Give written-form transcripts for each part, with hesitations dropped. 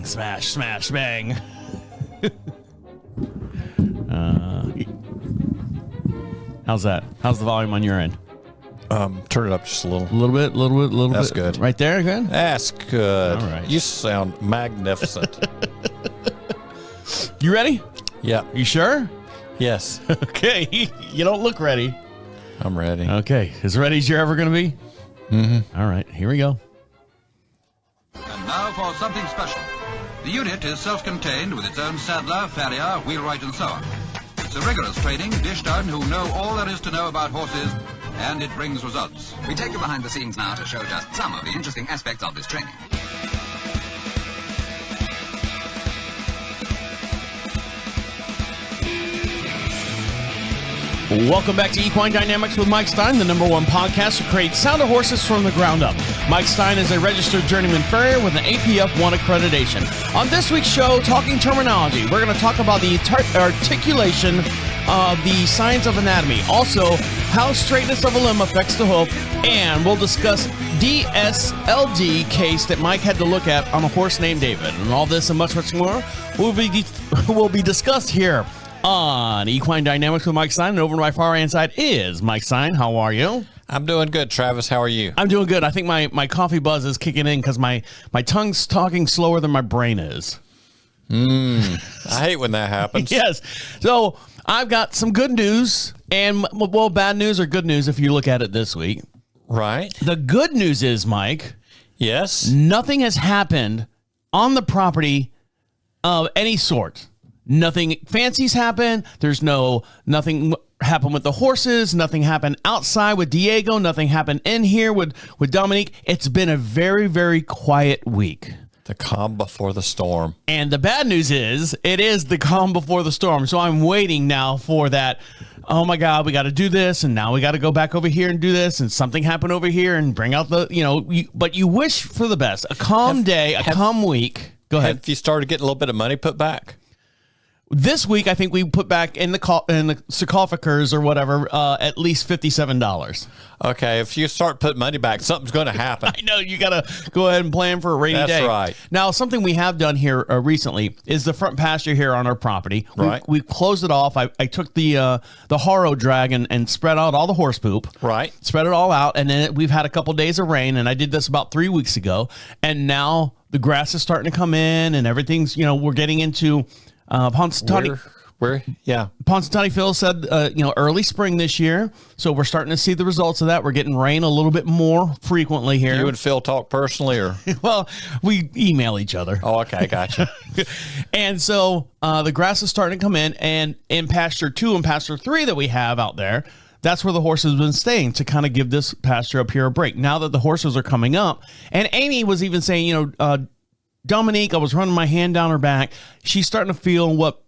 bang, smash, smash, bang. How's that? How's the volume on your end? Turn it up just a little. A little bit. That's good. Right there, good? That's good. All right. You sound magnificent. You ready? Yeah. You sure? Yes. Okay. You don't look ready. I'm ready. Okay. As ready as you're ever going to be? Mm-hmm. All right. Here we go. And now for something special. The unit is self-contained with its own saddler, farrier, wheelwright and so on. It's a rigorous training dished out who know all there is to know about horses, and it brings results. We take you behind the scenes now to show just some of the interesting aspects of this training. Welcome back to Equine Dynamics with Mike Stine, the #1 podcast to create sounder horses from the ground up. Mike Stine is a registered journeyman farrier with an APF 1 accreditation. On this week's show, talking terminology, we're going to talk about the articulation of the science of anatomy, also how straightness of a limb affects the hoof, and we'll discuss DSLD case that Mike had to look at on a horse named David. And all this and much, much more will be discussed here on Equine Dynamics with Mike Stine. And over to my far hand side is Mike Stine. How are you? I'm doing good, Travis. How are you? I'm doing good. I think my coffee buzz is kicking in because my tongue's talking slower than my brain is. I hate when that happens. Yes. So I've got some good news and, well, bad news or good news if you look at it this week. Right. The good news is, Mike. Yes. Nothing has happened on the property of any sort. Nothing fancy's happened. There's nothing happened with the horses. Nothing happened outside with Diego. Nothing happened in here with Dominique. It's been a very, very quiet week. The calm before the storm. And the bad news is, it is the calm before the storm. So I'm waiting now for that. Oh my God, we got to do this. And now we got to go back over here and do this. And something happened over here and bring out but you wish for the best. A calm day, a calm week. Go ahead. Have you started getting a little bit of money put back? This week, I think we put back in the sarcophagus or whatever at least $57. Okay, if you start putting money back, something's going to happen. I know, you got to go ahead and plan for a rainy day. That's right. Now, something we have done here recently is the front pasture here on our property. Right. We closed it off. I took the harrow drag and spread out all the horse poop. Right. Spread it all out, and then we've had a couple days of rain, and I did this about 3 weeks ago, and now the grass is starting to come in, and everything's, we're getting into... Ponzatani Phil said, early spring this year. So we're starting to see the results of that. We're getting rain a little bit more frequently here. You and Phil talk personally, or? Well, we email each other. Oh, okay. Gotcha. And so the grass is starting to come in, and in pasture 2 and pasture 3 that we have out there, that's where the horses have been staying to kind of give this pasture up here a break. Now that the horses are coming up, and Amy was even saying, Dominique, I was running my hand down her back. She's starting to feel what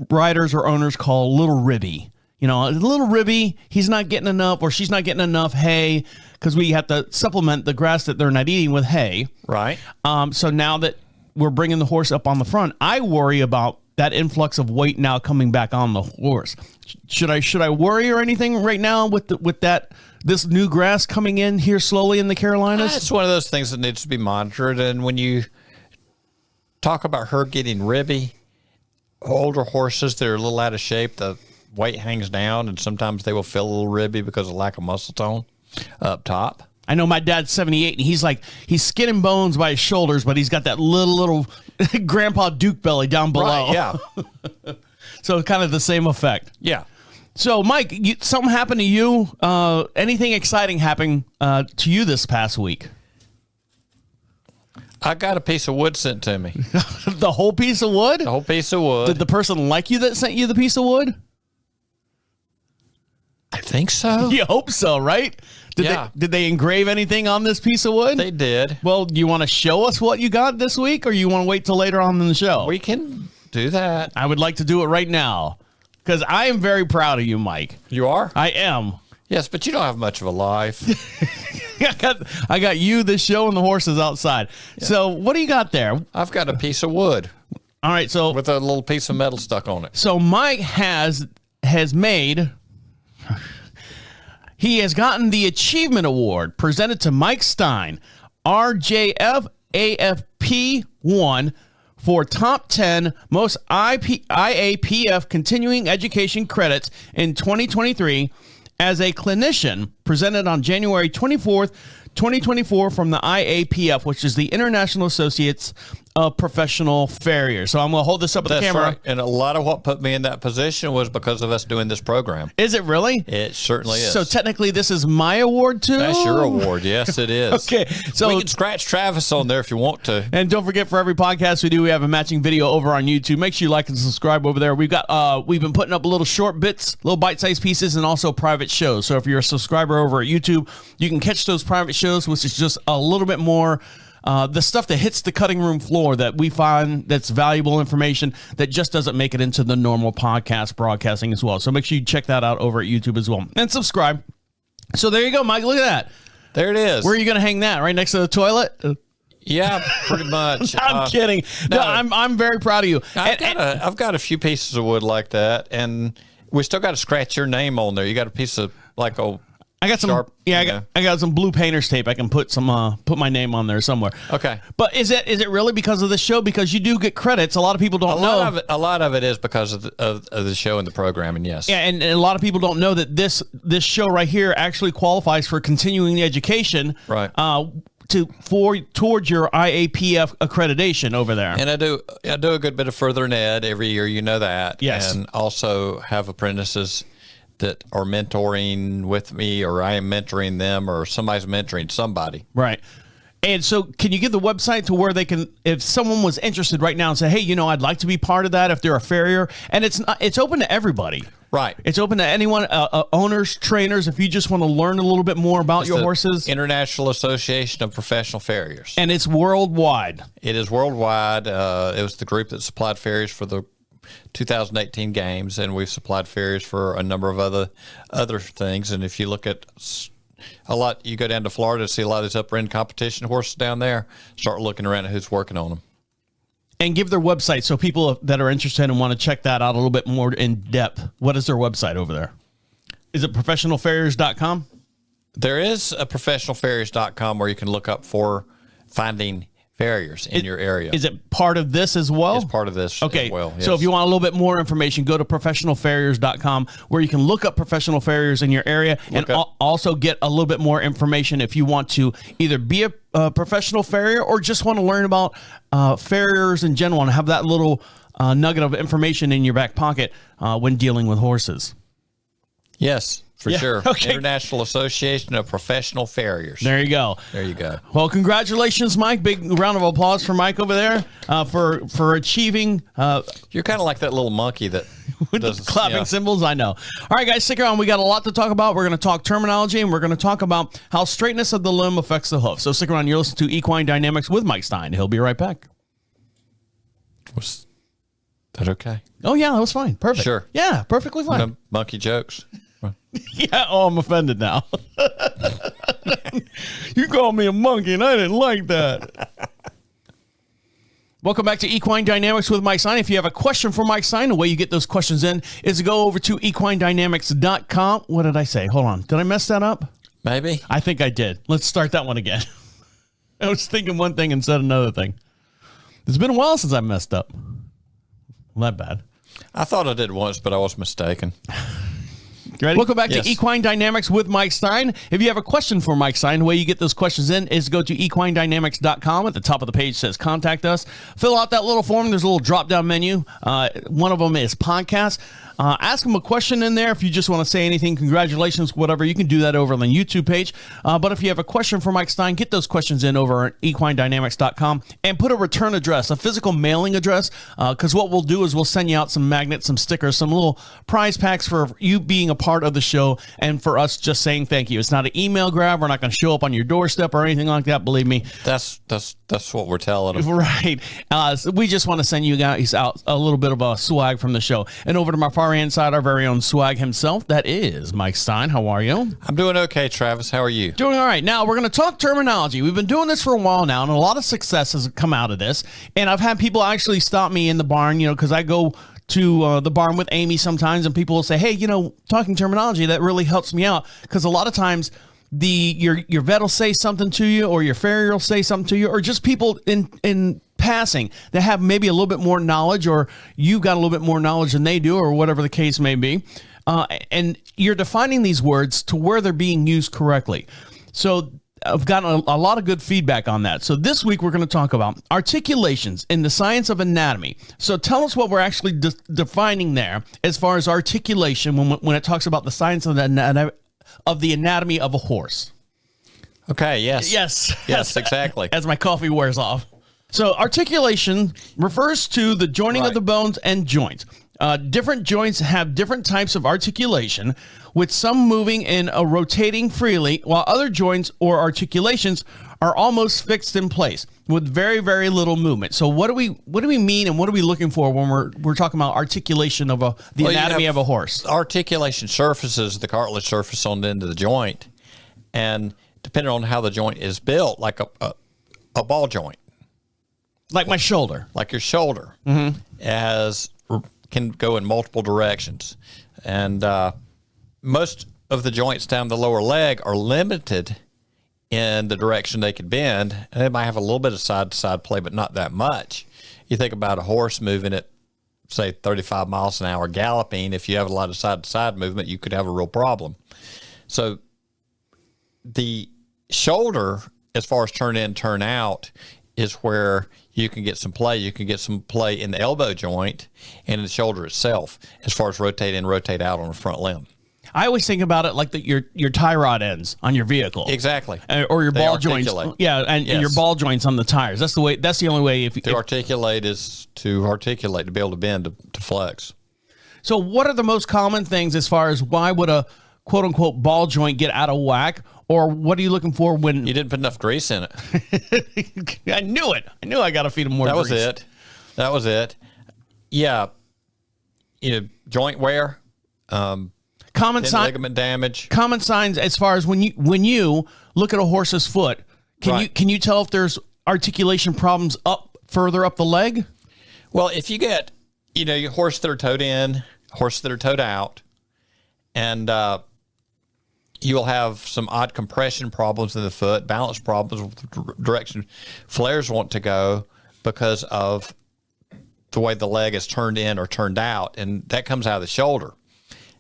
riders or owners call little Ribbie. A little Ribbie, he's not getting enough, or she's not getting enough hay, because we have to supplement the grass that they're not eating with hay. Right. So now that we're bringing the horse up on the front, I worry about that influx of weight now coming back on the horse. Should I worry or anything right now with this new grass coming in here slowly in the Carolinas? It's one of those things that needs to be monitored, and when you talk about her getting Ribbie, older horses that are a little out of shape, the weight hangs down, and sometimes they will feel a little Ribbie because of lack of muscle tone up top. I know my dad's 78, and he's skin and bones by his shoulders, but he's got that little Grandpa Duke belly down below. Right, yeah. So it's kind of the same effect. Yeah. So, Mike, something happened to you? Anything exciting happened to you this past week? I got a piece of wood sent to me. The whole piece of wood? The whole piece of wood. Did the person like you that sent you the piece of wood? I think so. You hope so, right? Did they engrave anything on this piece of wood? They did. Well, do you want to show us what you got this week, or you want to wait till later on in the show? We can do that. I would like to do it right now, because I am very proud of you, Mike. You are? I am. Yes, but you don't have much of a life. I got you, this show, and the horses outside. Yeah. So what do you got there? I've got a piece of wood. All right, so with a little piece of metal stuck on it. So Mike has made. He has gotten the Achievement Award presented to Mike Stine, RJF AFP 1, for top 10 most IAPF continuing education credits in 2023 as a clinician, presented on January 24th, 2024 from the IAPF, which is the International Associates of Professional Farriers. So I'm going to hold this up with the camera. Right. And a lot of what put me in that position was because of us doing this program. Is it really? It certainly is. So technically this is my award too? That's your award. Yes, it is. Okay. So we can scratch Travis on there if you want to. And don't forget, for every podcast we do, we have a matching video over on YouTube. Make sure you like and subscribe over there. We've been putting up little short bits, little bite-sized pieces, and also private shows. So if you're a subscriber over at YouTube, you can catch those private shows, which is just a little bit more the stuff that hits the cutting room floor that we find that's valuable information that just doesn't make it into the normal podcast broadcasting as well. So make sure you check that out over at YouTube as well. And subscribe. So there you go, Mike. Look at that. There it is. Where are you going to hang that? Right next to the toilet? Yeah, pretty much. I'm kidding. No, I'm very proud of you. I've got a few pieces of wood like that, and we still got to scratch your name on there. You got a piece of like a I got some sharp, I got some blue painter's tape. I can put my name on there somewhere. Okay. But is it really because of this show? Because you do get credits. A lot of people don't know. A lot of it is because of the show and the programming, yes. Yeah, and a lot of people don't know that this show right here actually qualifies for continuing education. Right. Towards your IAPF accreditation over there. And I do a good bit of furthering ed every year, you know that. Yes. And also have apprentices that are mentoring with me, or I am mentoring them, or somebody's mentoring somebody. Right. And so can you give the website to where they can, if someone was interested right now and say, hey, I'd like to be part of that if they're a farrier, and it's open to everybody. Right. It's open to anyone, owners, trainers, if you just want to learn a little bit more about your horses. International Association of Professional Farriers. And it's worldwide. It is worldwide. It was the group that supplied farriers for the 2018 games, and we've supplied farriers for a number of other things. And if you look at you go down to Florida to see a lot of these upper end competition horses down there, start looking around at who's working on them. And give their website so people that are interested and want to check that out a little bit more in depth. What is their website over there? Is it professionalfarriers.com? There is a professionalfarriers.com where you can look up for finding farriers in your area. Is it part of this as well? It's part of this okay. as well. Yes. So if you want a little bit more information, go to professionalfarriers.com where you can look up professional farriers in your area and also get a little bit more information if you want to either be a professional farrier or just want to learn about farriers in general and have that little nugget of information in your back pocket when dealing with horses. Yes. For sure. Okay. International Association of Professional Farriers. There you go. There you go. Well, congratulations, Mike. Big round of applause for Mike over there for achieving. You're kind of like that little monkey that with does the clapping cymbals. I know. All right, guys, stick around. We got a lot to talk about. We're going to talk terminology, and we're going to talk about how straightness of the limb affects the hoof. So stick around. You're listening to Equine Dynamics with Mike Stine. He'll be right back. Was that okay? Oh, yeah, that was fine. Perfect. Sure. Yeah, perfectly fine. No monkey jokes. Yeah, I'm offended now. You called me a monkey, and I didn't like that. Welcome back to Equine Dynamics with Mike Stine. If you have a question for Mike Stine, the way you get those questions in is to go over to equinedynamics.com. What did I say? Hold on. Did I mess that up? Maybe. I think I did. Let's start that one again. I was thinking one thing and said another thing. It's been a while since I messed up. Well, that bad. I thought I did once, but I was mistaken. Ready? Welcome back Yes. to Equine Dynamics with Mike Stine. If you have a question for Mike Stine, the way you get those questions in is to go to equinedynamics.com. At the top of the page says contact us. Fill out that little form. There's a little drop-down menu. One of them is podcast. Ask them a question in there. If you just want to say anything, congratulations, whatever, you can do that over on the YouTube page. But if you have a question for Mike Stine, get those questions in over at equinedynamics.com and put a return address, a physical mailing address, because what we'll do is we'll send you out some magnets, some stickers, some little prize packs for you being a part of the show and for us just saying thank you. It's not an email grab. We're not going to show up on your doorstep or anything like that, believe me. That's what we're telling them. Right. So we just want to send you guys out a little bit of a swag from the show. And over to my far hand side, our very own swag himself, that is Mike Stine. How are you? I'm doing okay, Travis. How are you? Doing all right. Now, we're going to talk terminology. We've been doing this for a while now, and a lot of success has come out of this. And I've had people actually stop me in the barn, because I go to the barn with Amy sometimes, and people will say, hey, talking terminology, that really helps me out. Because a lot of times, your vet will say something to you, or your farrier will say something to you, or just people in passing that have maybe a little bit more knowledge, or you've got a little bit more knowledge than they do, or whatever the case may be. And you're defining these words to where they're being used correctly. So I've gotten a lot of good feedback on that. So this week we're going to talk about articulations in the science of anatomy. So tell us what we're actually defining there as far as articulation when it talks about the science of the anatomy of a horse. Okay, yes. Yes, exactly. As my coffee wears off. So articulation refers to the joining of the bones and joints. Different joints have different types of articulation, with some moving and rotating freely, while other joints or articulations are almost fixed in place with very, very little movement. So what do we mean, and what are we looking for when we're talking about articulation of the anatomy of a horse? Articulation surfaces the cartilage surface on the end of the joint, and depending on how the joint is built, like a ball joint, like my shoulder, like your shoulder, can go in multiple directions, and most of the joints down the lower leg are limited in the direction they could bend, and they might have a little bit of side-to-side play, but not that much. You think about a horse moving at, say, 35 miles an hour galloping. If you have a lot of side-to-side movement, you could have a real problem. So the shoulder, as far as turn in, turn out, is where you can get some play. You can get some play in the elbow joint and in the shoulder itself, as far as rotate in, rotate out on the front limb. I always think about it like your tie rod ends on your vehicle. Exactly. Or your ball articulate. joints. Yeah, and your ball joints on the tires. That's the only way. Articulate is to articulate, to be able to bend, to flex. So what are the most common things as far as why would a quote unquote ball joint get out of whack? Or what are you looking for when you didn't put enough grease in it? I knew it. I knew I got to feed them more grease. That was it. Yeah. Joint wear, common sign, ligament damage. Common signs as far as when you look at a horse's foot, can you tell if there's articulation problems further up the leg? Well, if you get your horse that are toed in, horse that are toed out, and you will have some odd compression problems in the foot, balance problems with the direction flares want to go because of the way the leg is turned in or turned out, and that comes out of the shoulder.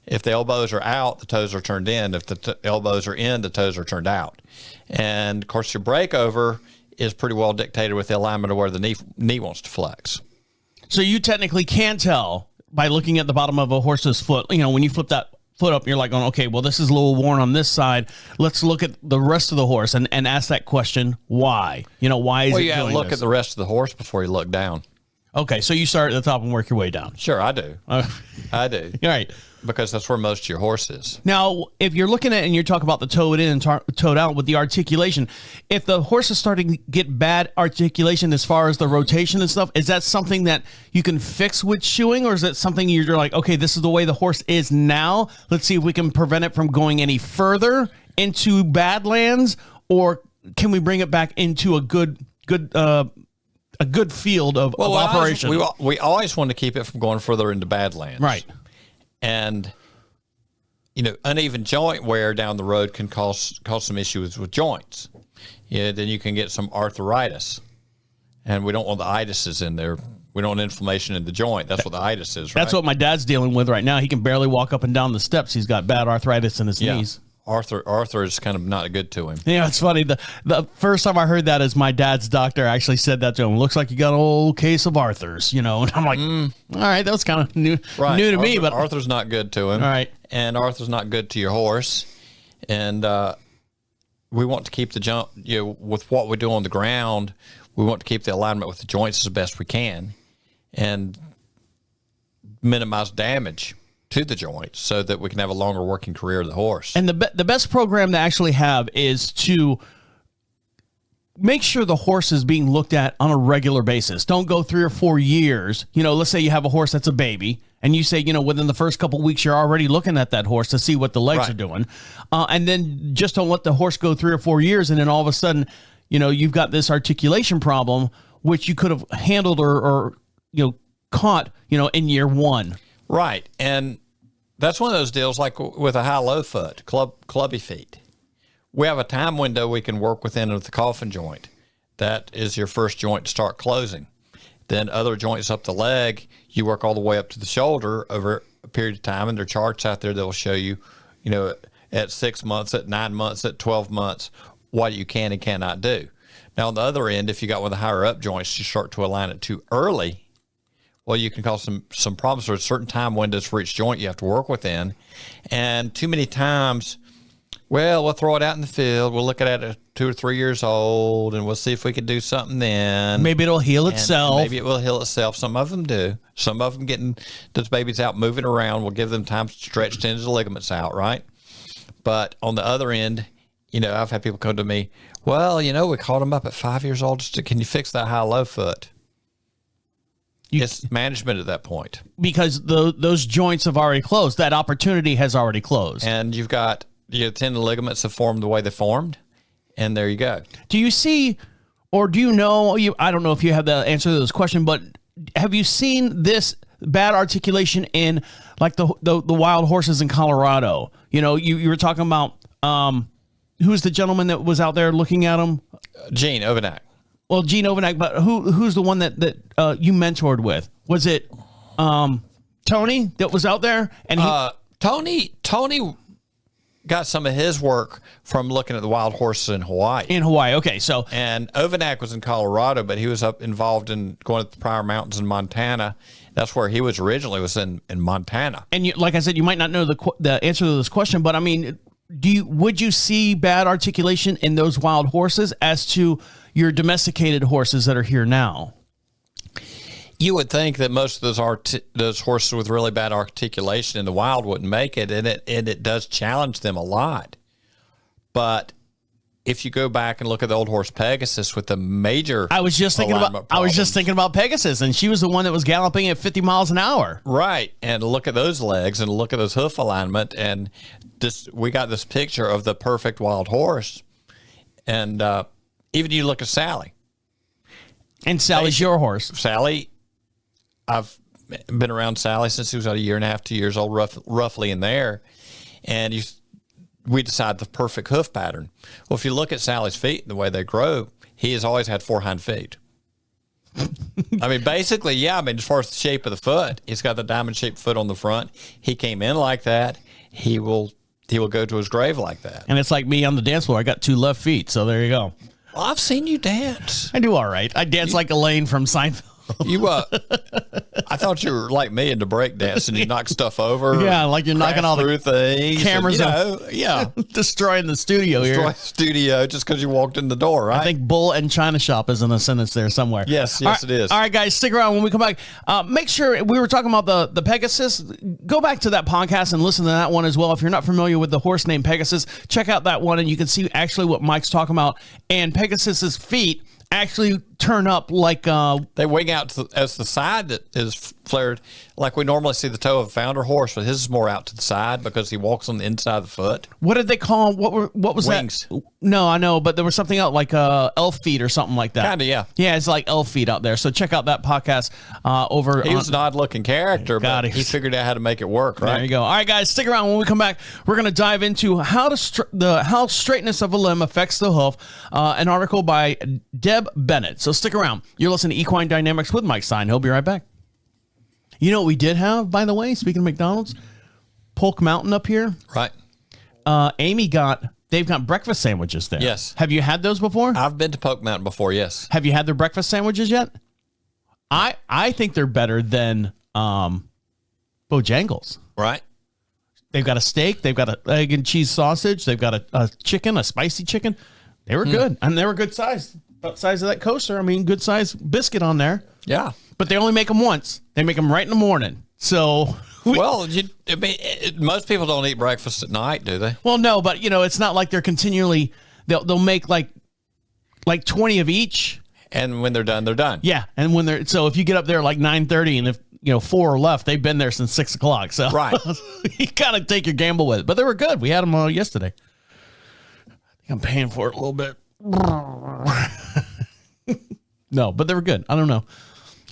If the elbows are out, the toes are turned in. If the elbows are in, the toes are turned out. And, of course, your breakover is pretty well dictated with the alignment of where the knee wants to flex. So you technically can tell by looking at the bottom of a horse's foot, when you flip that foot up, you're like going, okay, well, this is a little worn on this side. Let's look at the rest of the horse and ask that question, why? Why is it doing this? Well, you got to look at the rest of the horse before you look down. Okay, so you start at the top and work your way down. Sure, I do. I do. All right. Because that's where most of your horse is. Now, if you're looking at and you're talking about the toed in and toed out with the articulation, if the horse is starting to get bad articulation as far as the rotation and stuff, is that something that you can fix with shoeing, or is that something you're like, okay, this is the way the horse is now. Let's see if we can prevent it from going any further into Badlands, or can we bring it back into a good field of operation? We always want to keep it from going further into Badlands. Right. And, uneven joint wear down the road can cause some issues with joints. Then you can get some arthritis. And we don't want the itises in there. We don't want inflammation in the joint. That's what the itis is, right? That's what my dad's dealing with right now. He can barely walk up and down the steps. He's got bad arthritis in his knees. Arthur is kind of not good to him. It's funny. The first time I heard that is my dad's doctor actually said that to him. Looks like you got an old case of Arthur's, And I'm like, all right, that was kind of new to me. But Arthur's not good to him. All right. And Arthur's not good to your horse. And we want to keep the jump, with what we do on the ground, we want to keep the alignment with the joints as best we can and minimize damage to the joints so that we can have a longer working career of the horse. And the best program to actually have is to make sure the horse is being looked at on a regular basis. Don't go 3 or 4 years. Let's say you have a horse that's a baby and you say, within the first couple of weeks, you're already looking at that horse to see what the legs are doing. And then just don't let the horse go 3 or 4 years. And then all of a sudden, you've got this articulation problem, which you could have handled or caught, in year 1. Right. And that's one of those deals like with a high-low foot, clubby feet. We have a time window we can work within with the coffin joint. That is your first joint to start closing. then other joints up the leg, you work all the way up to the shoulder over a period of time. And there are charts out there that will show you, at 6 months, at 9 months, at 12 months, what you can and cannot do. Now, on the other end, if you got one of the higher up joints, you start to align it too early, well, you can cause some problems. There's certain time windows for each joint you have to work within. And too many times, well, we'll throw it out in the field. We'll look at it at 2 or 3 years old, and we'll see if we can do something then. Maybe it'll heal itself. Maybe it will heal itself. Some of them do. Some of them getting those babies out moving around will give them time to stretch tendons and ligaments out, right? But on the other end, I've had people come to me, well, we caught them up at 5 years old. Can you fix that high-low foot? It's management at that point. Because those joints have already closed. That opportunity has already closed. And you've got your tendon ligaments have formed the way they formed, and there you go. Do you see, or do you know, I don't know if you have the answer to this question, but have you seen this bad articulation in like the wild horses in Colorado? You were talking about, who's the gentleman that was out there looking at them? Gene Overnack. Well, Gene Overnack, but who's the one that you mentored with? Was it Tony that was out there? And Tony got some of his work from looking at the wild horses in Hawaii. Okay. So and Overnack was in Colorado, but he was involved in going to the Pryor Mountains in Montana. That's where he was originally, was in Montana. And like I said, you might not know the answer to this question, but I mean, would you see bad articulation in those wild horses as to your domesticated horses that are here now? You would think that most of those horses with really bad articulation in the wild wouldn't make it, and it does challenge them a lot. But if you go back and look at the old horse Pegasus with the major, I was just thinking about Pegasus, and she was the one that was galloping at 50 miles an hour. Right, and look at those legs and look at those hoof alignment, and we got this picture of the perfect wild horse, and even you look at Sally. And Sally's your horse. Sally, I've been around Sally since she was about 1.5 years, 2 years old, roughly in there. And we decide the perfect hoof pattern. Well, if you look at Sally's feet and the way they grow, he has always had 4 hind feet. I mean, basically, as far as the shape of the foot, he's got the diamond-shaped foot on the front. He came in like that. He will go to his grave like that. And it's like me on the dance floor. I got 2 left feet, so there you go. Well, I've seen you dance. I do all right. I dance like Elaine from Seinfeld. I thought you were like me into break dancing. You knock stuff over. Yeah, like you're knocking all the things, cameras destroying the studio here. Destroy the studio just because you walked in the door, right? I think Bull and China Shop is in a sentence there somewhere. Yes, it is. All right, guys, stick around. When we come back, make sure, we were talking about the Pegasus. Go back to that podcast and listen to that one as well. If you're not familiar with the horse named Pegasus, check out that one, and you can see actually what Mike's talking about. And Pegasus's feet actually turn up like they wing out as the side that is flared, like we normally see the toe of a founder horse, but his is more out to the side because he walks on the inside of the foot. What did they call them? What was Wings. That? No, I know, but there was something else like elf feet or something like that. Kind of, yeah. Yeah, it's like elf feet out there. So check out that podcast over. He was an odd-looking character, but he figured out how to make it work. Right. There you go. All right, guys, stick around. When we come back, we're going to dive into how straightness of a limb affects the hoof. An article by Deb Bennett. So stick around. You're listening to Equine Dynamics with Mike Stine. He'll be right back. You know what we did have, by the way, speaking of McDonald's? Polk Mountain up here. Right. They've got breakfast sandwiches there. Yes. Have you had those before? I've been to Polk Mountain before, yes. Have you had their breakfast sandwiches yet? I think they're better than Bojangles. Right. They've got a steak. They've got an egg and cheese sausage. They've got a chicken, a spicy chicken. They were good. And they were good size. About the size of that coaster. I mean, good size biscuit on there. Yeah. But they only make them once. They make them right in the morning. So... most people don't eat breakfast at night, do they? Well, no, but it's not like they're continually. They'll make like 20 of each, and when they're done, they're done. Yeah, and so if you get up there like 9:30, and if 4 are left, they've been there since 6 o'clock. So right, you gotta take your gamble with it. But they were good. We had them yesterday. I think I'm paying for it a little bit. No, but they were good. I don't know.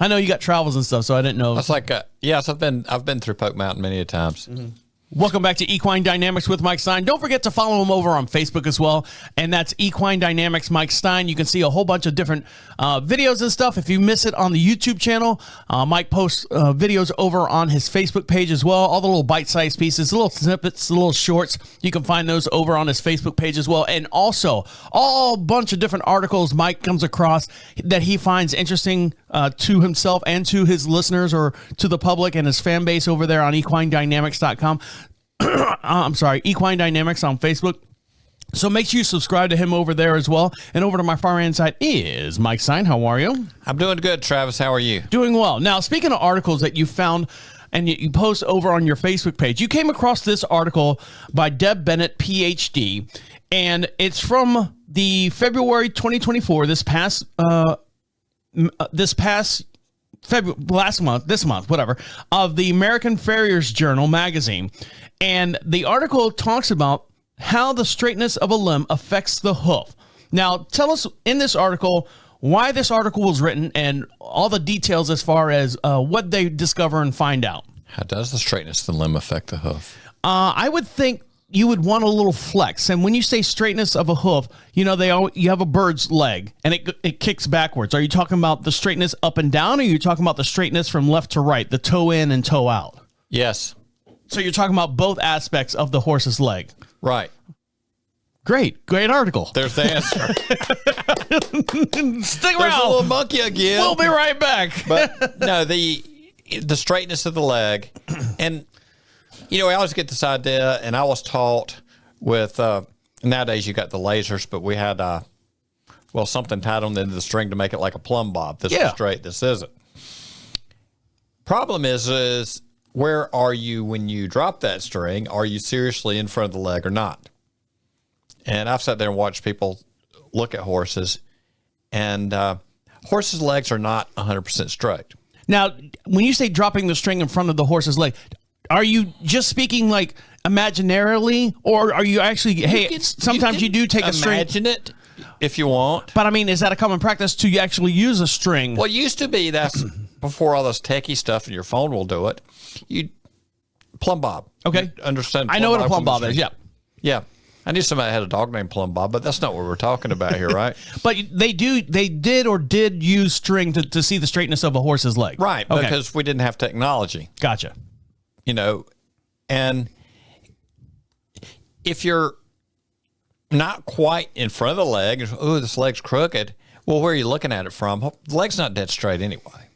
I know you got travels and stuff, so I didn't know. It's like yes, I've been through Polk Mountain many a times. Mm-hmm. Welcome back to Equine Dynamics with Mike Stine. Don't forget to follow him over on Facebook as well, and that's Equine Dynamics Mike Stine. You can see a whole bunch of different videos and stuff. If you miss it on the YouTube channel, Mike posts videos over on his Facebook page as well. All the little bite-sized pieces, little snippets, little shorts. You can find those over on his Facebook page as well. And also, a bunch of different articles Mike comes across that he finds interesting to himself and to his listeners or to the public and his fan base over there on equinedynamics.com. I'm sorry, Equine Dynamics on Facebook. So make sure you subscribe to him over there as well. And over to my far hand side is Mike Stine. How are you? I'm doing good, Travis. How are you? Doing well. Now, speaking of articles that you found and you post over on your Facebook page, you came across this article by Deb Bennett, PhD, and it's from the February 2024, this month, whatever, of the American Farrier's Journal magazine. And the article talks about how the straightness of a limb affects the hoof. Now, tell us in this article why this article was written and all the details as far as what they discover and find out. How does the straightness of the limb affect the hoof? I would think you would want a little flex. And when you say straightness of a hoof, you know, you have a bird's leg and it kicks backwards. Are you talking about the straightness up and down, or are you talking about the straightness from left to right, the toe in and toe out? Yes. So you're talking about both aspects of the horse's leg. Right. Great article. There's the answer. Stick There's around. a little monkey again. We'll be right back. But no, the straightness of the leg, and you know, I always get this idea, and I was taught with nowadays you got the lasers, but we had something tied on the end of the string to make it like a plumb bob. This is straight, this isn't. Problem is where are you when you drop that string? Are you seriously in front of the leg or not? And I've sat there and watched people look at horses, and horses' legs are not 100% straight. Now, when you say dropping the string in front of the horse's leg, are you just speaking like imaginarily, or are you actually, sometimes you do take a string? Imagine it if you want. But I mean, is that a common practice to actually use a string? Well, it used to be that's before all this techie stuff and your phone will do it. You plumb bob. Okay. You understand? I know what a plumb bob is. Yeah. Yeah. I knew somebody had a dog named Plumb Bob, but that's not what we're talking about here, right? But they did use string to see the straightness of a horse's leg. Right. Okay. Because we didn't have technology. Gotcha. You know, and if you're not quite in front of the leg, oh, this leg's crooked. Well, where are you looking at it from? The leg's not dead straight anyway,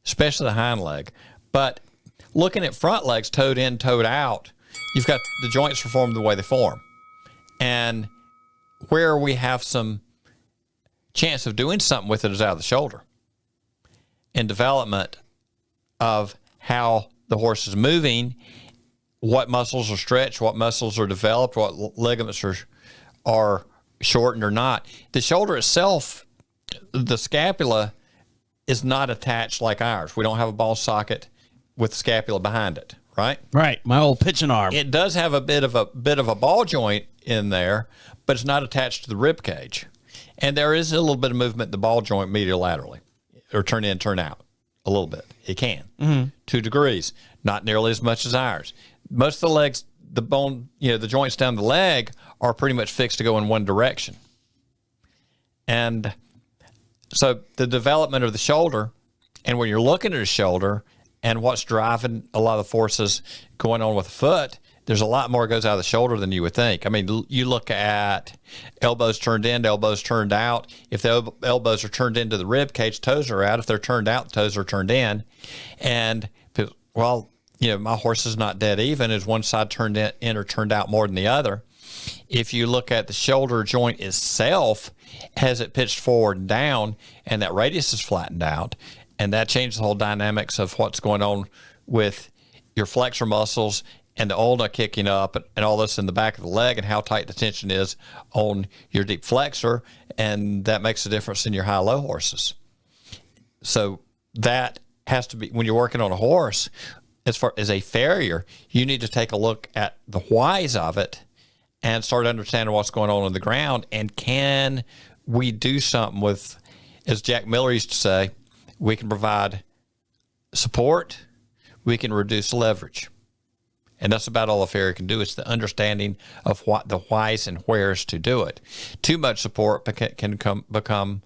especially the hind leg. But looking at front legs, toed in, toed out, you've got the joints are formed the way they form. And where we have some chance of doing something with it is out of the shoulder. In development of how the horse is moving, what muscles are stretched, what muscles are developed, what ligaments are shortened or not. The shoulder itself, the scapula, is not attached like ours. We don't have a ball socket with the scapula behind it, right? Right. My old pitching arm. It does have a bit of a ball joint in there, but it's not attached to the rib cage. And there is a little bit of movement in the ball joint medial laterally, or turn in, turn out a little bit. It can, 2 degrees, not nearly as much as ours. Most of the legs, the bone, the joints down the leg are pretty much fixed to go in one direction. And so the development of the shoulder, and when you're looking at a shoulder and what's driving a lot of the forces going on with the foot, there's a lot more goes out of the shoulder than you would think. I mean, you look at elbows turned in, elbows turned out. If the elbows are turned into the rib cage, toes are out. If they're turned out, toes are turned in. And, well, my horse is not dead even. Is one side turned in or turned out more than the other? If you look at the shoulder joint itself, has it pitched forward and down, and that radius is flattened out, and that changes the whole dynamics of what's going on with your flexor muscles and the ulna kicking up and all this in the back of the leg, and how tight the tension is on your deep flexor, and that makes a difference in your high-low horses. So that has to be, when you're working on a horse, as far as a farrier, you need to take a look at the whys of it and start understanding what's going on the ground, and can we do something with, as Jack Miller used to say, we can provide support, we can reduce leverage. And that's about all a farrier can do. It's the understanding of what the whys and wheres to do it. Too much support can become,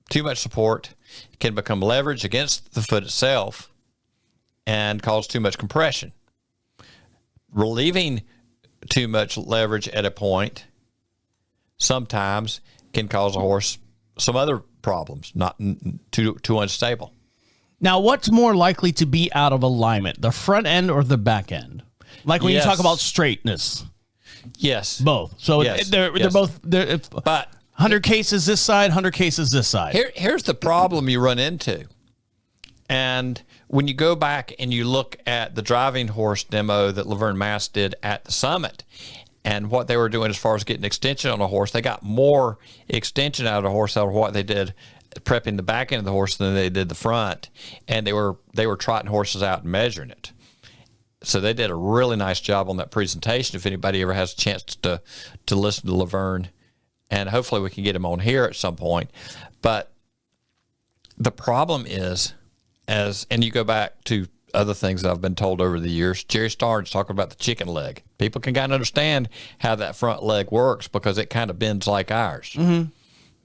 too much support can become leverage against the foot itself and cause too much compression. Relieving too much leverage at a point sometimes can cause a horse some other problems, not too unstable. Now, what's more likely to be out of alignment, the front end or the back end? Like when you talk about straightness. Yes. Both. So yes. they're both. But 100 cases this side, 100 cases this side. Here's the problem you run into. And when you go back and you look at the driving horse demo that Laverne Mass did at the summit and what they were doing as far as getting extension on a horse, they got more extension out of a horse out of what they did prepping the back end of the horse than they did the front. And they were trotting horses out and measuring it. So they did a really nice job on that presentation. If anybody ever has a chance to listen to Laverne, and hopefully we can get him on here at some point. But the problem is, and you go back to other things that I've been told over the years, Jerry Starnes talking about the chicken leg. People can kind of understand how that front leg works because it kind of bends like ours. Mm-hmm.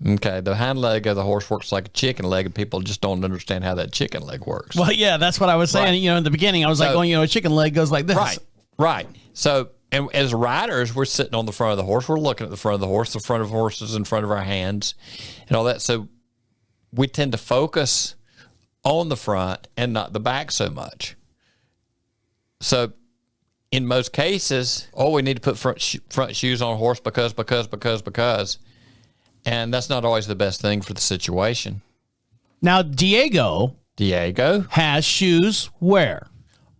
Okay, the hind leg of the horse works like a chicken leg, and people just don't understand how that chicken leg works. Well, yeah, that's what I was saying. Right. In the beginning, I was like, a chicken leg goes like this. Right. So, and as riders, we're sitting on the front of the horse. We're looking at the front of the horse. The front of the horse is in front of our hands and all that. So we tend to focus on the front and not the back so much. So in most cases, we need to put front shoes on a horse because. And that's not always the best thing for the situation. Now, Diego has shoes where?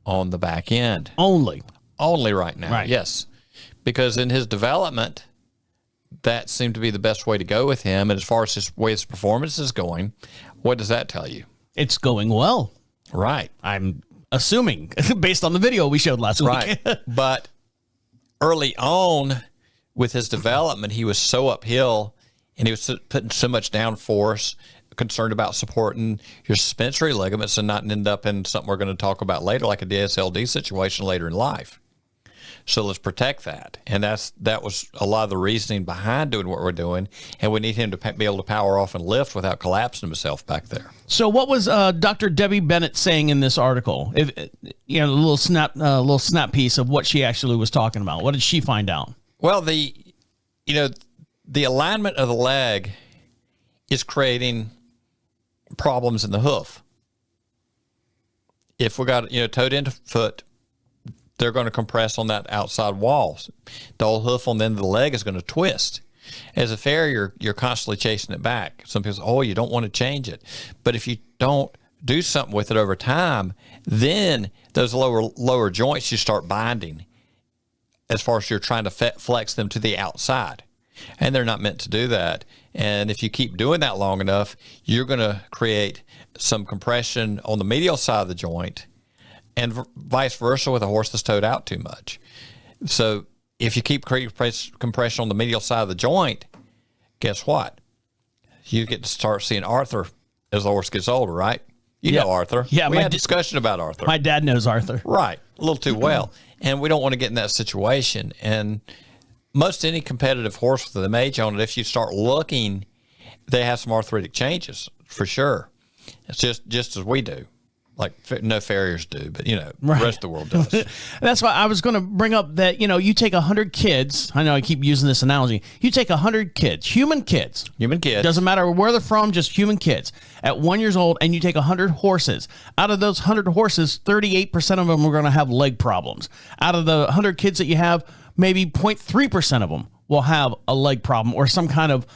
On the back end. Only right now. Right. Yes. Because in his development, that seemed to be the best way to go with him. And as far as his performance is going, what does that tell you? It's going well. Right. I'm assuming based on the video we showed last week. Right. But early on with his development, he was so uphill and he was putting so much downforce, concerned about supporting your suspensory ligaments and not end up in something we're going to talk about later, like a DSLD situation later in life. So let's protect that. And that was a lot of the reasoning behind doing what we're doing. And we need him to be able to power off and lift without collapsing himself back there. So what was Dr. Debbie Bennett saying in this article? A little snap piece of what she actually was talking about. What did she find out? Well, the alignment of the leg is creating problems in the hoof. If we got, toed into foot, they're going to compress on that outside wall. The old hoof on the end of the leg is going to twist. As a farrier, you're constantly chasing it back. Some people say, you don't want to change it. But if you don't do something with it over time, then those lower joints, you start binding as far as you're trying to flex them to the outside. And they're not meant to do that. And if you keep doing that long enough, you're going to create some compression on the medial side of the joint and vice versa with a horse that's toed out too much. So if you keep creating compression on the medial side of the joint, guess what? You get to start seeing Arthur as the horse gets older, right? You know Arthur. Yeah, we had a discussion about Arthur. My dad knows Arthur. Right, a little too well. And we don't want to get in that situation. And most any competitive horse with an age on it, if you start looking, they have some arthritic changes for sure. It's just as we do. Like no farriers do, but the rest of the world does. That's why I was going to bring up that, you take 100 kids. I know I keep using this analogy. You take 100 kids, human kids. Doesn't matter where they're from, just human kids at 1 year old, and you take 100 horses. Out of those 100 horses, 38% of them are going to have leg problems. Out of the 100 kids that you have, maybe 0.3% of them will have a leg problem or some kind of,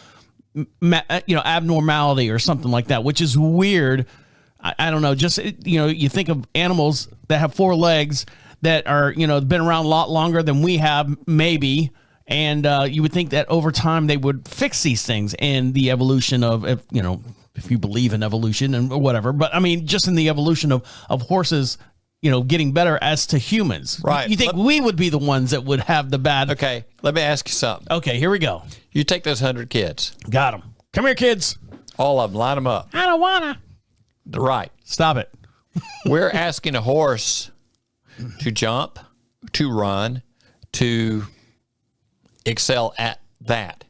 abnormality or something like that, which is weird. I don't know. Just, you think of animals that have 4 legs that are, been around a lot longer than we have, maybe. And you would think that over time they would fix these things in the evolution of, if you believe in evolution and whatever. But I mean, just in the evolution of horses, getting better as to humans. Right. You think we would be the ones that would have the bad. Okay. Let me ask you something. Okay, here we go. You take those 100 kids. Got them. Come here, kids. All of them. Line them up. I don't wanna. Right. Stop it. We're asking a horse to jump, to run, to excel at that.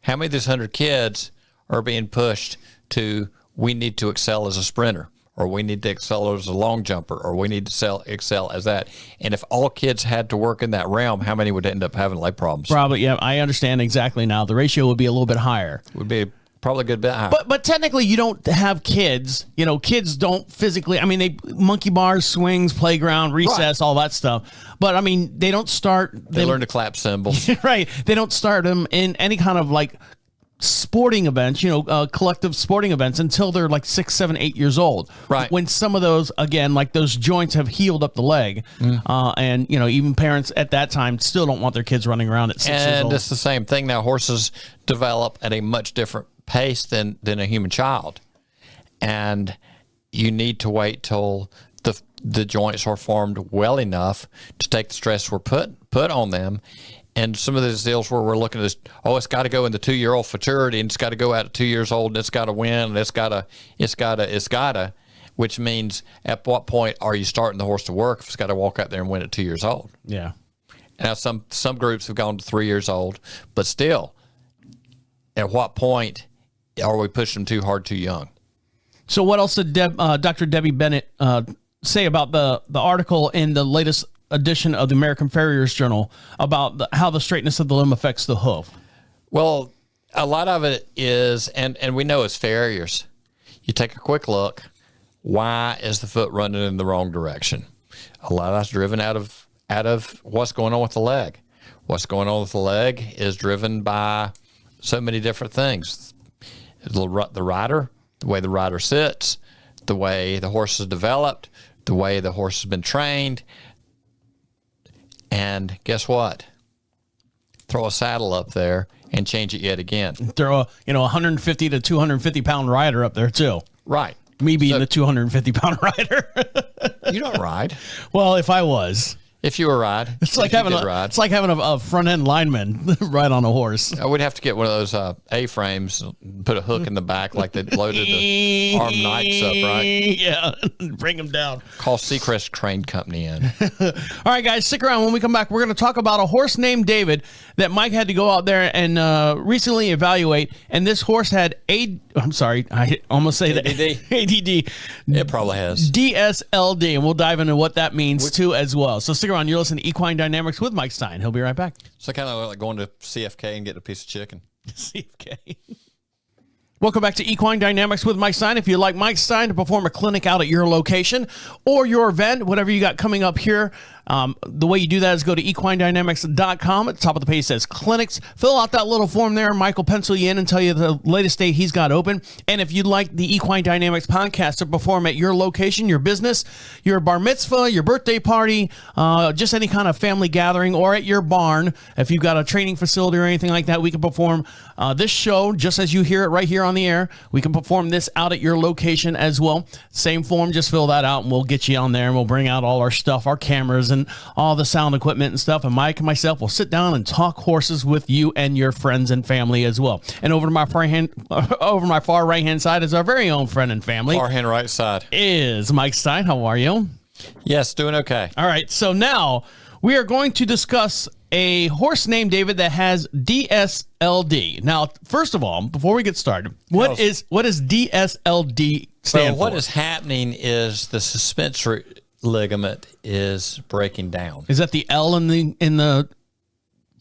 How many of these 100 kids are being pushed to, we need to excel as a sprinter, or we need to excel as a long jumper, or we need to excel as that? And if all kids had to work in that realm, how many would end up having leg problems? Probably, yeah. I understand exactly now. The ratio would be a little bit higher. Would be probably a good bit higher. But technically, you don't have kids. You know, kids don't physically. I mean, they monkey bars, swings, playground, recess, all that stuff. But I mean, they don't start. They learn to clap cymbals. Right. They don't start them in any kind of like sporting events, collective sporting events until they're like 6, 7, 8 years old. Right. When some of those, again, like those joints have healed up the leg. And, even parents at that time still don't want their kids running around at 6 years old. And it's the same thing. Now, horses develop at a much different pace than a human child. And you need to wait till the joints are formed well enough to take the stress we're put on them. And some of those deals where we're looking at this, it's got to go in the 2-year-old futurity, and it's got to go out at 2 years old, and it's got to win, and it's got to, which means at what point are you starting the horse to work if it's got to walk out there and win at 2 years old? Yeah. Now, some groups have gone to 3 years old, but still, at what point are we pushing them too hard, too young? So what else did Dr. Debbie Bennett say about the article in the latest edition of the American Farrier's Journal about how the straightness of the limb affects the hoof? Well, a lot of it is, and we know as farriers, you take a quick look, why is the foot running in the wrong direction? A lot of that's driven out of what's going on with the leg. What's going on with the leg is driven by so many different things. The rider, the way the rider sits, the way the horse is developed, the way the horse has been trained. And guess what? Throw a saddle up there and change it yet again. Throw a 150 to 250 pound rider up there too. Right. Me being the 250 pound rider. You don't ride. Well, if I was. If you were ride, it's like having a front end lineman ride on a horse. I would have to get one of those A-frames, put a hook in the back like they loaded the armed knights up, right? Yeah, bring them down. Call Seacrest Crane Company in. All right, guys, stick around. When we come back, we're going to talk about a horse named David that Mike had to go out there and recently evaluate. And this horse had I almost say that ADD. It probably has DSLD, and we'll dive into what that means too as well. So stick around. You're listening to Equine Dynamics with Mike Stine. He'll be right back. So kind of like going to CFK and getting a piece of chicken. CFK. Welcome back to Equine Dynamics with Mike Stine. If you'd like Mike Stine to perform a clinic out at your location or your event, whatever you got coming up here, the way you do that is go to equinedynamics.com. At the top of the page says clinics. Fill out that little form there. Mike will pencil you in and tell you the latest date he's got open. And if you'd like the Equine Dynamics podcast to perform at your location, your business, your bar mitzvah, your birthday party, just any kind of family gathering, or at your barn, if you've got a training facility or anything like that, we can perform this show just as you hear it right here on the air. We can perform this out at your location as well. Same form, just fill that out and we'll get you on there and we'll bring out all our stuff, our cameras and all the sound equipment and stuff. And Mike and myself will sit down and talk horses with you and your friends and family as well. And over to my far right hand side is our very own friend and family. Far hand right side is Mike Stine. How are you? Yes, doing okay. All right. So now we are going to discuss a horse named David that has DSLD. Now, first of all, before we get started, what is DSLD stand for? What is happening is the suspensory ligament is breaking down. Is that the L in the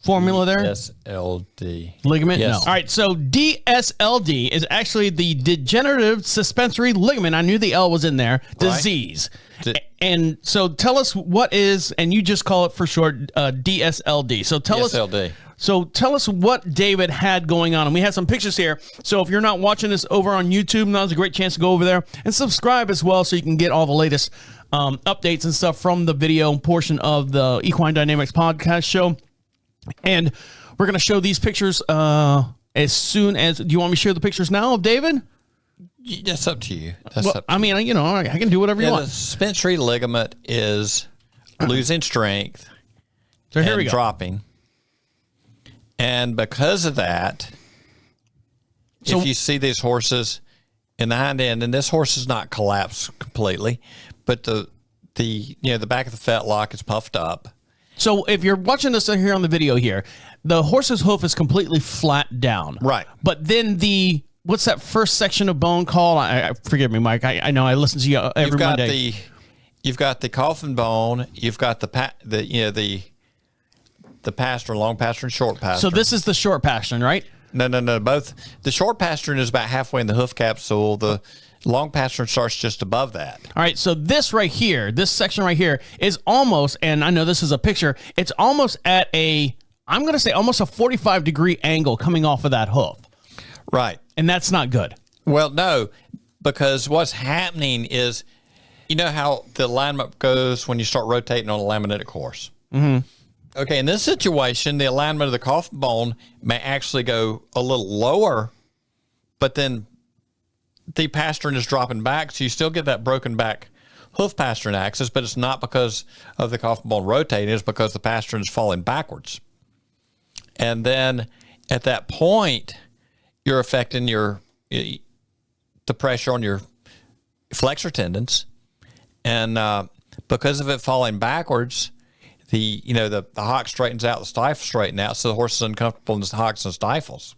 formula there? DSLD. Ligament? Yes. No. All right, so DSLD is actually the degenerative suspensory ligament. I knew the L was in there. Disease. Right. And so tell us what is, and you just call it for short, DSLD. So tell us what David had going on. And we have some pictures here. So if you're not watching this over on YouTube, now's a great chance to go over there and subscribe as well so you can get all the latest updates and stuff from the video portion of the Equine Dynamics podcast show. And we're going to show these pictures as soon as... Do you want me to share the pictures now of David? That's up to you. I mean, I can do whatever you want. The suspensory ligament is losing strength so here we go. Dropping. And because of that, if you see these horses in the hind end, and this horse is not collapsed completely, but the back of the fetlock is puffed up. So if you're watching this here on the video here, the horse's hoof is completely flat down. Right. But then what's that first section of bone called? Forgive me, Mike. I know I listen to you every Monday. You've got the coffin bone. You've got the pastern, long pastern, short pastern. So this is the short pastern, right? No. Both. The short pastern is about halfway in the hoof capsule. The long pastern starts just above that. All right. So this right here, this section right here is almost, and I know this is a picture, it's almost at I'm going to say almost a 45-degree angle coming off of that hoof. Right. And that's not good. Well, no, because what's happening is, you know how the alignment goes when you start rotating on a laminitic horse? Mm-hmm. Okay, in this situation, the alignment of the coffin bone may actually go a little lower, but then the pastern is dropping back, so you still get that broken back hoof pastern axis, but it's not because of the coffin bone rotating, it's because the pastern is falling backwards. And then at that point, you're affecting the pressure on your flexor tendons. And because of it falling backwards, the hock straightens out, the stifle straighten out, so the horse is uncomfortable in the hocks and stifles.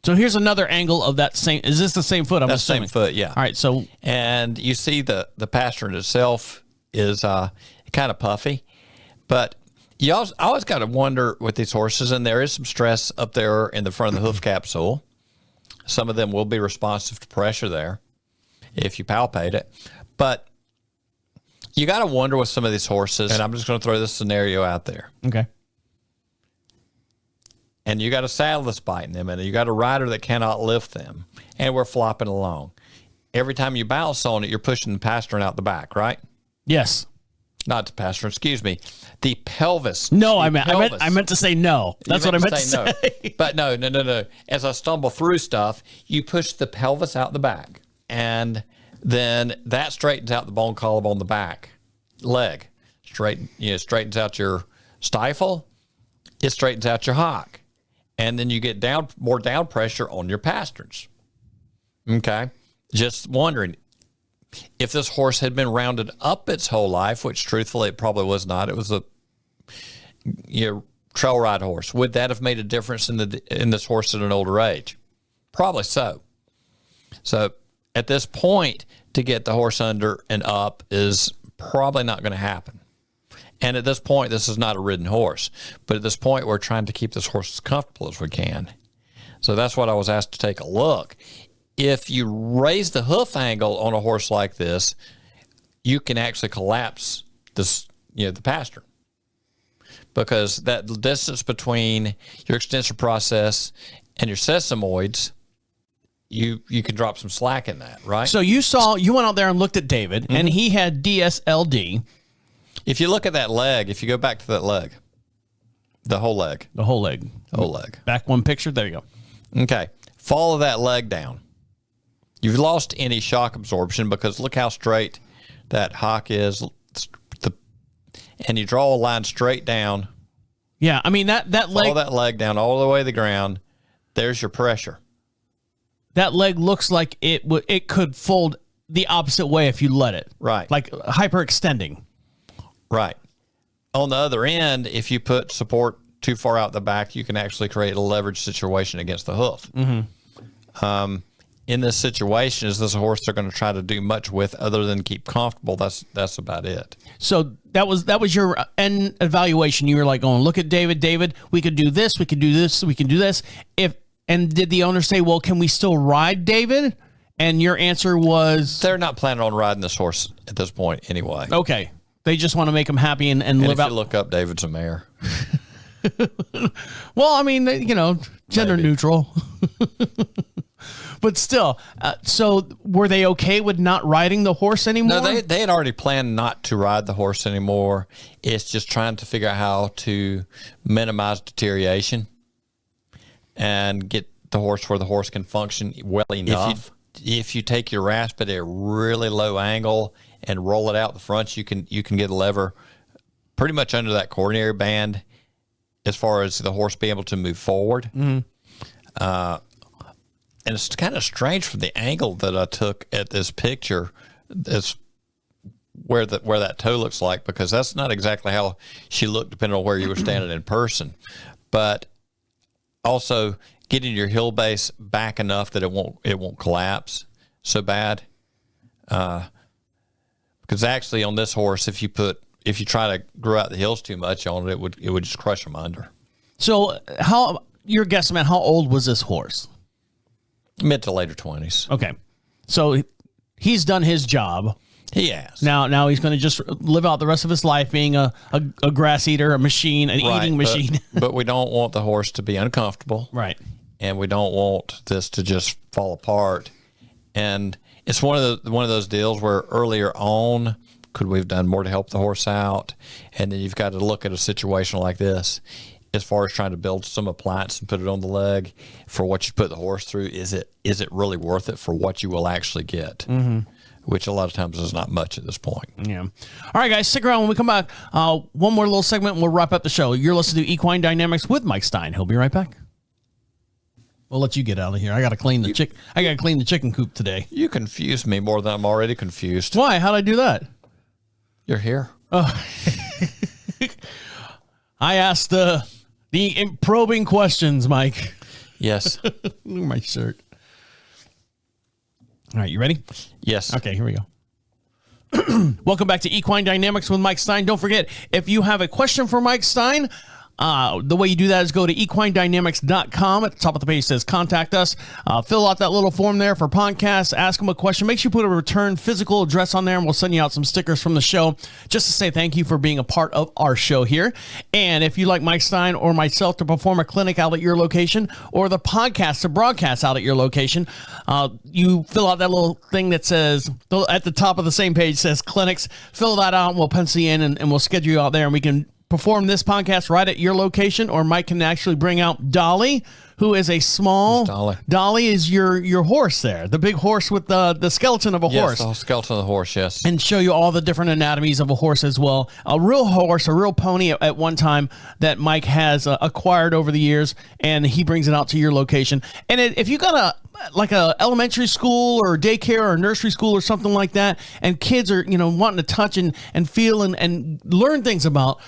So here's another angle of that same. Is this the same foot? That's the same foot, yeah. All right, so and you see the pastern itself is kind of puffy, but you always got to wonder with these horses, and there is some stress up there in the front of the hoof capsule. Some of them will be responsive to pressure there if you palpate it, but you got to wonder with some of these horses, and I'm just going to throw this scenario out there. Okay. And you got a saddle that's biting them, and you got a rider that cannot lift them, and we're flopping along. Every time you balance on it, you're pushing the pastern out the back, right? Yes. Not the pastern, excuse me. The pelvis. No, I meant to say no. That's what I meant to say. No. But no. As I stumble through stuff, you push the pelvis out the back, and then that straightens out the bone column on the back leg. Straightens out your stifle. It straightens out your hock. And then you get more down pressure on your pasterns. Okay? Just wondering, if this horse had been rounded up its whole life, which truthfully it probably was not, it was a trail ride horse, would that have made a difference in this horse at an older age? Probably so. So at this point, to get the horse under and up is probably not going to happen. And at this point, this is not a ridden horse. But at this point, we're trying to keep this horse as comfortable as we can. So that's what I was asked to take a look. If you raise the hoof angle on a horse like this, you can actually collapse this, the pastern. Because that distance between your extensor process and your sesamoids, you can drop some slack in that, right? So you went out there and looked at David, and he had DSLD. If you look at that leg, if you go back to that leg, the whole leg. The whole leg. Whole leg. Back one picture. There you go. Okay. Follow that leg down. You've lost any shock absorption because look how straight that hock is. And you draw a line straight down. Yeah, I mean, that leg. Follow that leg down all the way to the ground. There's your pressure. That leg looks like it could fold the opposite way if you let it. Right. Like hyperextending. Right. On the other end, if you put support too far out the back, you can actually create a leverage situation against the hoof. Mm-hmm. In this situation, is this a horse they're going to try to do much with other than keep comfortable? That's about it. So that was your end evaluation. You were like going, look at David, we could do this, we could do this, we can do this. And did the owner say, well, can we still ride David? And your answer was? They're not planning on riding this horse at this point anyway. Okay. They just want to make him happy and live out. If you look up, David's a mare. Well, I mean, gender Maybe. neutral. But still, so were they okay with not riding the horse anymore? No, they had already planned not to ride the horse anymore. It's just trying to figure out how to minimize deterioration and get the horse where the horse can function well enough. If you take your rasp at a really low angle and roll it out the front, you can get a lever pretty much under that coronary band as far as the horse being able to move forward. Mm-hmm. And it's kind of strange from the angle that I took at this picture. where that toe looks like, because that's not exactly how she looked depending on where you were standing in person. But also getting your heel base back enough that it won't collapse so bad. Because actually on this horse, if you try to grow out the heels too much on it, it would just crush them under. So you're guessing at how old was this horse? Mid to later 20s. Okay. So he's done his job. He has. Now he's going to just live out the rest of his life being a grass eater, a machine, an eating machine. But we don't want the horse to be uncomfortable. Right. And we don't want this to just fall apart. And it's one of those deals where earlier on, could we have done more to help the horse out? And then you've got to look at a situation like this as far as trying to build some appliance and put it on the leg for what you put the horse through. Is it really worth it for what you will actually get? Mm-hmm. Which a lot of times is not much at this point. Yeah. All right, guys, stick around. When we come back, one more little segment and we'll wrap up the show. You're listening to Equine Dynamics with Mike Stine. He'll be right back. We'll let you get out of here. I got to clean the chicken coop today. You confused me more than I'm already confused. Why? How'd I do that? You're here. Oh. I asked the probing questions, Mike. Yes. Look at my shirt. All right, you ready? Yes. Okay, here we go. Welcome back to Equine Dynamics with Mike Stine. Don't forget, if you have a question for Mike Stine, the way you do that is go to equinedynamics.com. At the top of the page says contact us. Fill out that little form there for podcasts. Ask them a question. Make sure you put a return physical address on there, and we'll send you out some stickers from the show just to say thank you for being a part of our show here. And if you'd like Mike Stine or myself to perform a clinic out at your location, or the podcast to broadcast out at your location, you fill out that little thing that says, at the top of the same page says clinics. Fill that out, and we'll pencil you in, and we'll schedule you out there, and we can perform this podcast right at your location, or Mike can actually bring out Dolly, who is a small... Dolly is your horse there, the big horse with the skeleton of a horse. Yes, the skeleton of the horse, yes. And show you all the different anatomies of a horse as well. A real horse, a real pony at one time that Mike has acquired over the years, and he brings it out to your location. And if you got a elementary school or daycare or nursery school or something like that, and kids are wanting to touch and feel and learn things about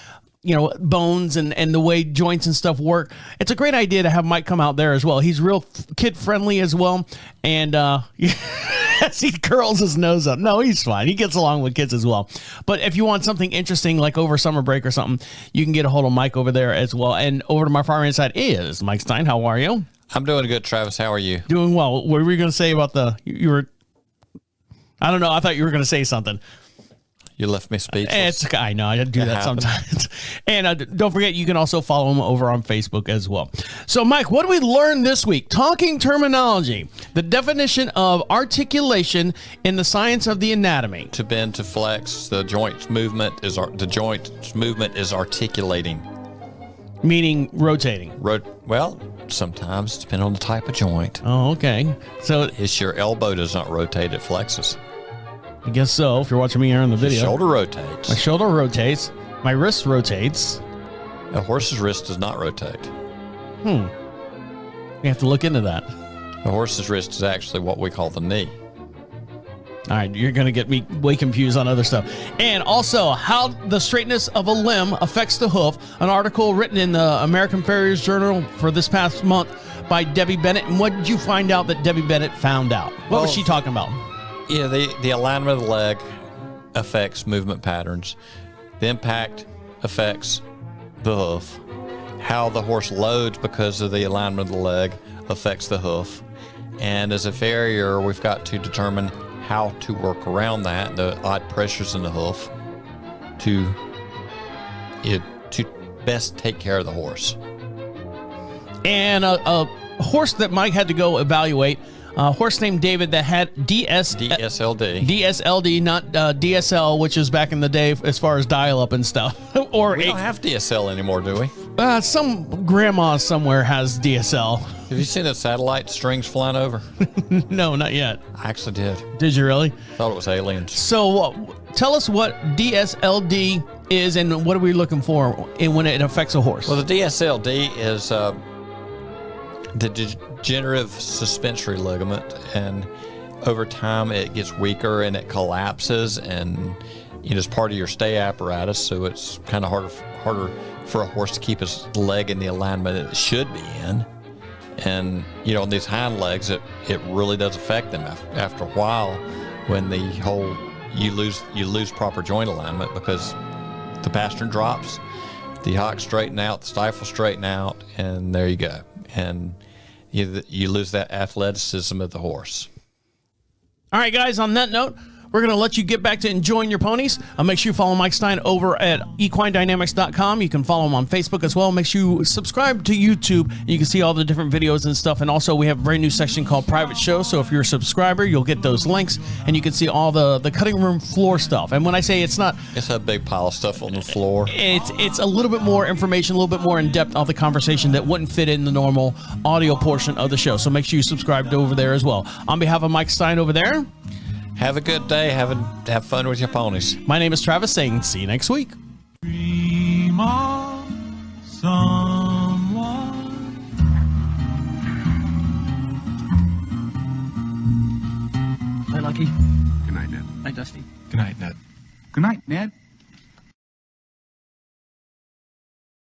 bones and the way joints and stuff work, it's a great idea to have Mike come out there as well. He's real kid friendly as well. And as he curls his nose up. No, he's fine. He gets along with kids as well. But if you want something interesting, like over summer break or something, you can get a hold of Mike over there as well. And over to my far right side is Mike Stine. How are you? I'm doing good, Travis. How are you? Doing well. What were you going to say about I don't know. I thought you were going to say something. You left me speechless. I know. I do that sometimes. And don't forget, you can also follow him over on Facebook as well. So, Mike, what did we learn this week? Talking terminology, the definition of articulation in the science of the anatomy. To bend, to flex, the joint movement is articulating. Meaning rotating. Well, sometimes, depending on the type of joint. Oh, okay. So it's your elbow does not rotate, it flexes. I guess so, if you're watching me here on the video. Your shoulder rotates. My shoulder rotates. My wrist rotates. A horse's wrist does not rotate. We have to look into that. A horse's wrist is actually what we call the knee. All right, you're going to get me way confused on other stuff. And also, how the straightness of a limb affects the hoof, an article written in the American Farrier's Journal for this past month by Debbie Bennett. And what did you find out that Debbie Bennett found out? What was she talking about? Yeah, the alignment of the leg affects movement patterns. The impact affects the hoof. How the horse loads because of the alignment of the leg affects the hoof. And as a farrier, we've got to determine how to work around that, the odd pressures in the hoof, to best take care of the horse. And a horse that Mike had to go evaluate, a horse named David that had DSLD. DSLD, not DSL, which is back in the day as far as dial-up and stuff. We don't have DSL anymore, do we? Some grandma somewhere has DSL. Have you seen the satellite strings flying over? No, not yet. I actually did. Did you really? Thought it was aliens. So tell us what DSLD is and what are we looking for when it affects a horse? Well, the DSLD is the degenerative suspensory ligament, and over time it gets weaker and it collapses, and as part of your stay apparatus, so it's kind of harder for a horse to keep his leg in the alignment that it should be in. And on these hind legs, it really does affect them after a while when you lose proper joint alignment, because the pastern drops, the hocks straighten out, the stifles straighten out, and there you go. And you lose that athleticism of the horse. All right, guys, on that note, we're going to let you get back to enjoying your ponies. Make sure you follow Mike Stine over at equinedynamics.com. You can follow him on Facebook as well. Make sure you subscribe to YouTube, and you can see all the different videos and stuff. And also, we have a brand new section called Private Show. So if you're a subscriber, you'll get those links, and you can see all the cutting room floor stuff. And when I say it's a big pile of stuff on the floor. It's a little bit more information, a little bit more in depth of the conversation that wouldn't fit in the normal audio portion of the show. So make sure you subscribe over there as well. On behalf of Mike Stine over there, have a good day. Have fun with your ponies. My name is Travis, saying see you next week. Dream of someone. Night, Lucky. Good night, Ned. Night, Dusty. Good night, Ned. Good night, Ned.